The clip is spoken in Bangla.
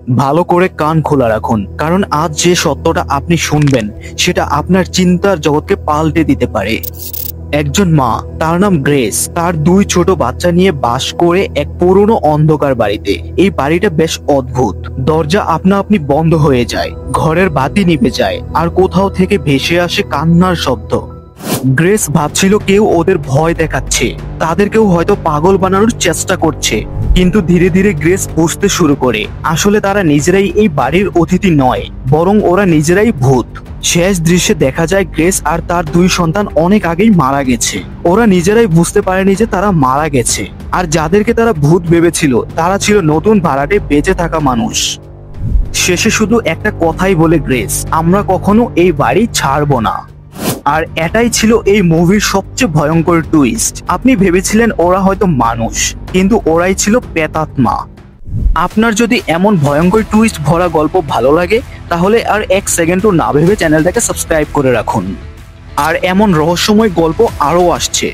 ভালো করে কান খোলা রাখুন, কারণ আজ যে সত্যটা আপনি শুনবেন সেটা আপনার চিন্তার জগৎকে পাল্টে দিতে পারে। একজন মা, তার নাম গ্রেস, তার দুই ছোট বাচ্চা নিয়ে বাস করে এক পুরনো অন্ধকার বাড়িতে। এই বাড়িটা বেশ অদ্ভুত। দরজা আপনা আপনি বন্ধ হয়ে যায়, ঘরের বাতি নিভে যায়, আর কোথাও থেকে ভেসে আসে কান্নার শব্দ। গ্রেস ভাবছিল কেউ ওদের ভয় দেখাচ্ছে, তাদেরকেও হয়তো পাগল বানানোর চেষ্টা করছে। কিন্তু ধীরে ধীরে গ্রেস বুঝতে শুরু করে আসলে তারা নিজেরাই এই বাড়ির অতিথি নয়, বরং ওরা নিজেরাই ভূত। শেষ দৃশ্যে দেখা যায় গ্রেস আর তার দুই সন্তান অনেক আগেই মারা গেছে। ওরা নিজেরাই বুঝতে পারেনি যে তারা মারা গেছে, আর যাদেরকে তারা ভূত ভেবেছিল তারা ছিল নতুন ভাড়াটে বেঁচে থাকা মানুষ। শেষে শুধু একটা কথাই বলে গ্রেস, আমরা কখনো এই বাড়ি ছাড়বো না। আর এটাই ছিল এই মুভির সবচেয়ে ভয়ঙ্কর টুইস্ট। আপনি ভেবেছিলেন ওরা হয়তো মানুষ, কিন্তু ওরাই ছিল প্রেতাত্মা। আপনার যদি এমন ভয়ঙ্কর টুইস্ট ভরা গল্প ভালো লাগে, তাহলে আর এক সেকেন্ডও না ভেবে চ্যানেলটাকে সাবস্ক্রাইব করে রাখুন। আর এমন রহস্যময় গল্প আরও আসছে।